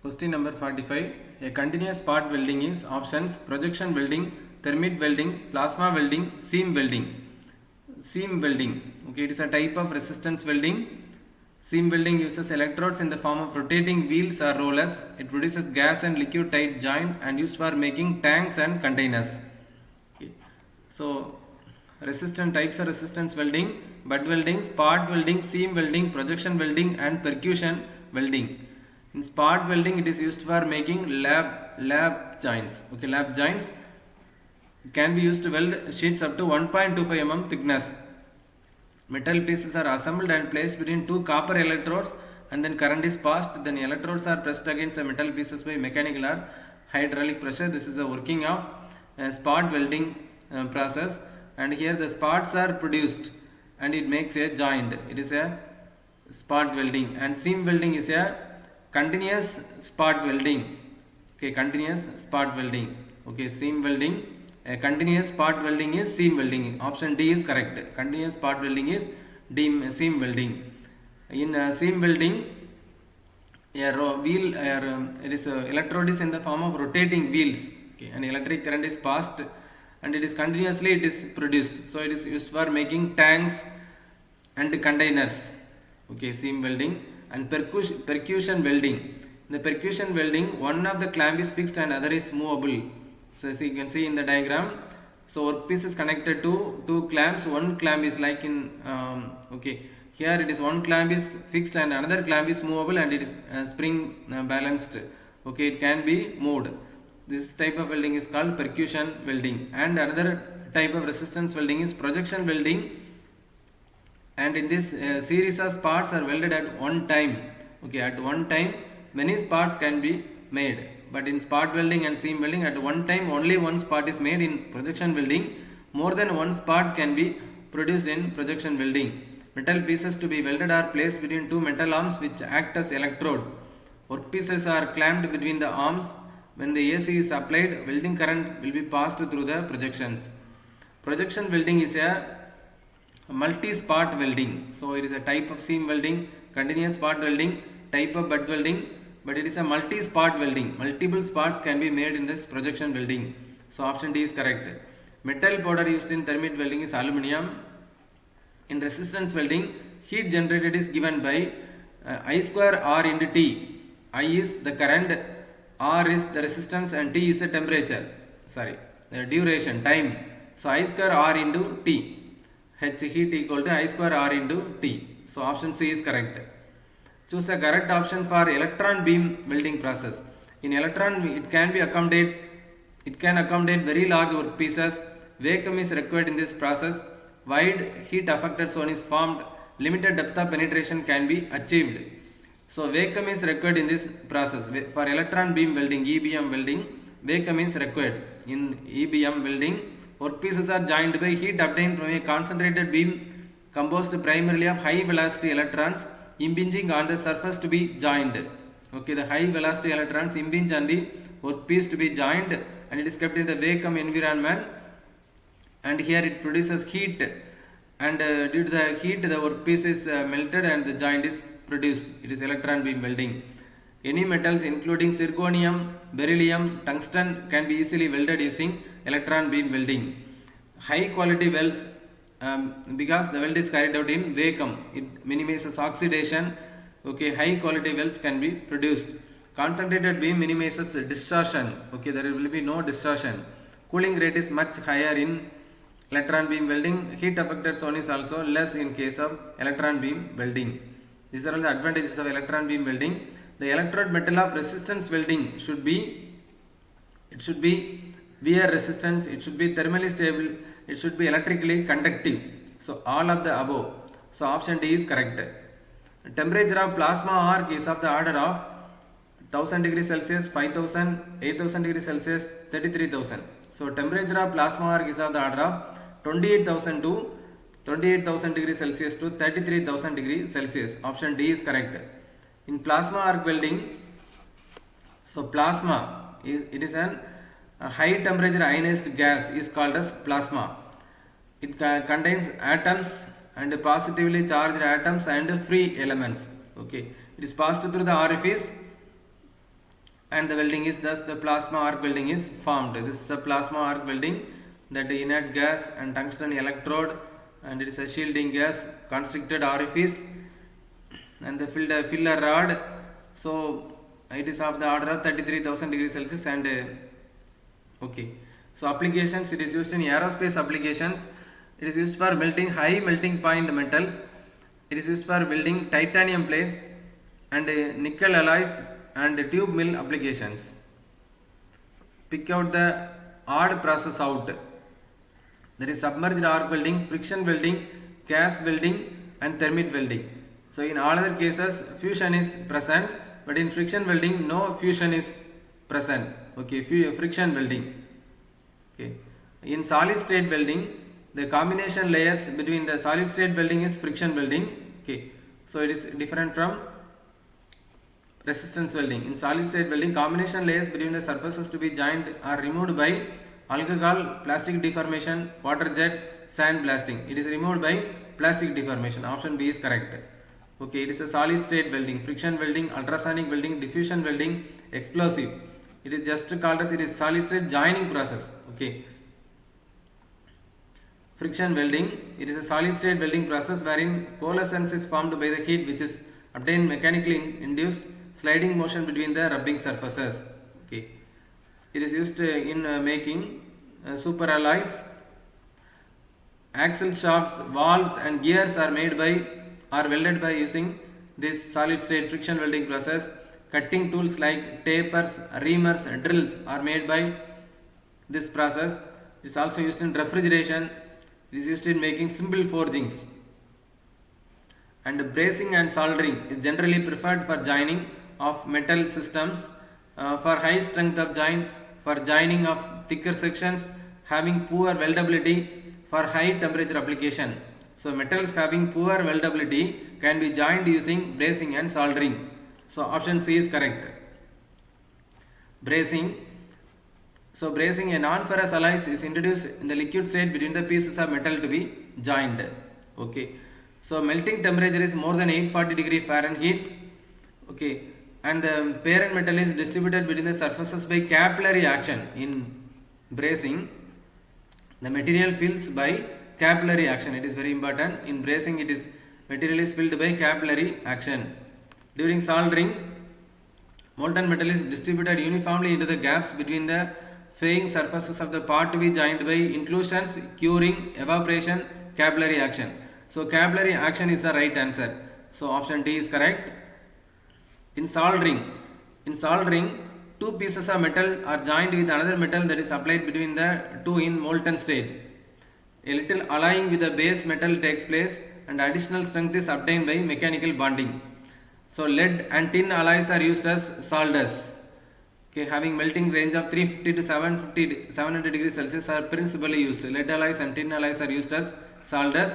Question number 45. A continuous part welding is options: projection welding, thermite welding, plasma welding, seam welding. Seam welding. Okay, it is a type of resistance welding. Seam welding uses electrodes in the form of rotating wheels or rollers. It produces gas and liquid tight joint and used for making tanks and containers. Okay. So, resistance types of resistance welding: butt welding, spot welding, seam welding, projection welding, and percussion welding. In spot welding, it is used for making lap joints. Okay, lap joints can be used to weld sheets up to 1.25 mm thickness. Metal pieces are assembled and placed between two copper electrodes, and then current is passed. Then electrodes are pressed against the metal pieces by mechanical or hydraulic pressure. This is the working of spot welding process. And here the spots are produced and it makes a joint. It is a spot welding. And seam welding is a continuous spot welding. Okay, continuous spot welding. Okay, seam welding. Continuous spot welding is seam welding. Option D is correct. Continuous spot welding is seam welding. In seam welding, electrode is in the form of rotating wheels. Okay, and electric current is passed and it is continuously produced. So it is used for making tanks and containers. Okay, seam welding. And percussion welding. In the percussion welding, one of the clamp is fixed and other is movable. So as you can see in the diagram, so workpiece is connected to two clamps. One clamp is like in here it is one clamp is fixed and another clamp is movable and it is spring balanced. Okay, it can be moved. This type of welding is called percussion welding. And another type of resistance welding is projection welding. And in this series of parts are welded at one time. Okay, at one time many parts can be made. But in spot welding and seam welding, at one time only one spot is made. In projection welding, more than one spot can be produced in projection welding. Metal pieces to be welded are placed between two metal arms which act as electrode. Workpieces are clamped between the arms. When the AC is applied, welding current will be passed through the projections. Projection welding is a multi-spot welding. So it is a type of seam welding, continuous spot welding, type of butt welding, but it is a multi-spot welding. Multiple spots can be made in this projection welding. So option D is correct. Metal powder used in thermite welding is aluminium. In resistance welding, heat generated is given by I square R into T. I is the current, R is the resistance, and T is the temperature. The duration, time. So I square R into T. H heat equal to I square R into T. So option C is correct. Choose a correct option for electron beam welding process. In electron, it can accommodate very large workpieces. Vacuum is required in this process. Wide heat affected zone is formed. Limited depth of penetration can be achieved. So vacuum is required in this process. For electron beam welding, EBM welding, vacuum is required. In EBM welding, workpieces are joined by heat obtained from a concentrated beam composed primarily of high velocity electrons impinging on the surface to be joined. Okay, the high velocity electrons impinge on the workpiece to be joined, and it is kept in the vacuum environment, and here it produces heat, and due to the heat the workpiece is melted and the joint is produced. It is electron beam welding. Any metals including zirconium, beryllium, tungsten can be easily welded using electron beam welding. High quality welds, because the weld is carried out in vacuum, it minimizes oxidation. Okay, high quality welds can be produced. Concentrated beam minimizes distortion. Okay, there will be no distortion. Cooling rate is much higher in electron beam welding. Heat affected zone is also less in case of electron beam welding. These are all the advantages of electron beam welding. The electrode metal of resistance welding should be wear resistance, it should be thermally stable, it should be electrically conductive. So all of the above. So option D is correct. Temperature of plasma arc is of the order of 1000 degrees Celsius, 5000, 8000 degrees Celsius, 33,000. So temperature of plasma arc is of the order of 28,000 degrees Celsius to 33,000 degrees Celsius. Option D is correct. In plasma arc welding, so plasma it is a high temperature ionized gas is called as plasma. It contains atoms and positively charged atoms and free elements. Okay, it is passed through the orifice and the welding is thus the plasma arc welding is formed. This is a plasma arc welding, that inert gas and tungsten electrode, and it is a shielding gas, constricted orifice, and the filler rod. So it is of the order of 33,000 degrees Celsius. And okay, so applications, it is used in aerospace applications. It is used for melting high melting point metals. It is used for building titanium plates and nickel alloys and tube mill applications. Pick out the odd process out. There is submerged arc welding, friction welding, gas welding, and thermite welding. So in all other cases, fusion is present, but in friction welding, no fusion is present. Okay, friction welding. Okay. In solid state welding, the combination layers between the solid state welding is friction welding. Okay, so it is different from resistance welding. In solid state welding, combination layers between the surfaces to be joined are removed by alcohol, plastic deformation, water jet, sand blasting. It is removed by plastic deformation. Option B is correct. Okay, it is a solid state welding, friction welding, ultrasonic welding, diffusion welding, explosive. It is just called as, it is solid state joining process. Okay. Friction welding, it is a solid state welding process wherein coalescence is formed by the heat which is obtained mechanically induced sliding motion between the rubbing surfaces. Okay. It is used in making super alloys. Axle shafts, valves and gears are welded by using this solid state friction welding process. Cutting tools like tapers, reamers, drills are made by this process. It is also used in refrigeration. It is used in making simple forgings. And bracing and soldering is generally preferred for joining of metal systems, for high strength of joint, for joining of thicker sections, having poor weldability, for high temperature application. So metals having poor weldability can be joined using bracing and soldering. So option C is correct. Bracing. So bracing, a non-ferrous alloy is introduced in the liquid state between the pieces of metal to be joined. Okay. So melting temperature is more than 840 degree Fahrenheit. Okay. And the parent metal is distributed between the surfaces by capillary action. In bracing, the material fills by capillary action. It is very important. In bracing, it is material is filled by capillary action. During soldering, molten metal is distributed uniformly into the gaps between the faying surfaces of the part to be joined by inclusions, curing, evaporation, capillary action. So capillary action is the right answer. So option D is correct. In soldering, two pieces of metal are joined with another metal that is applied between the two in molten state. A little alloying with the base metal takes place and additional strength is obtained by mechanical bonding. So lead and tin alloys are used as solders. Okay, having melting range of 350 to 700 degrees Celsius are principally used. Lead alloys and tin alloys are used as solders.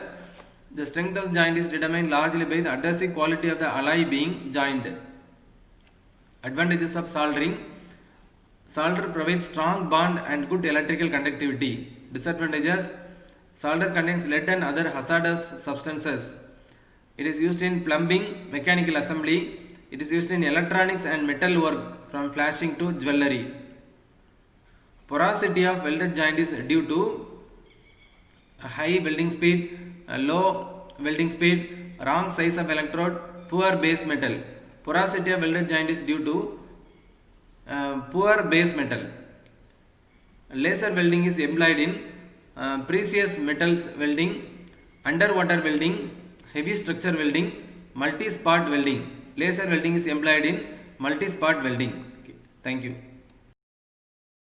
The strength of the joint is determined largely by the adhesive quality of the alloy being joined. Advantages of soldering. Solder provides strong bond and good electrical conductivity. Disadvantages. Solder contains lead and other hazardous substances. It is used in plumbing, mechanical assembly. It is used in electronics and metal work from flashing to jewelry. Porosity of welded joint is due to a high welding speed, a low welding speed, wrong size of electrode, poor base metal. Porosity of welded joint is due to poor base metal. Laser welding is employed in precious metals welding, underwater welding, heavy structure welding, multi-spot welding. Laser welding is employed in multi-spot welding. Okay. Thank you.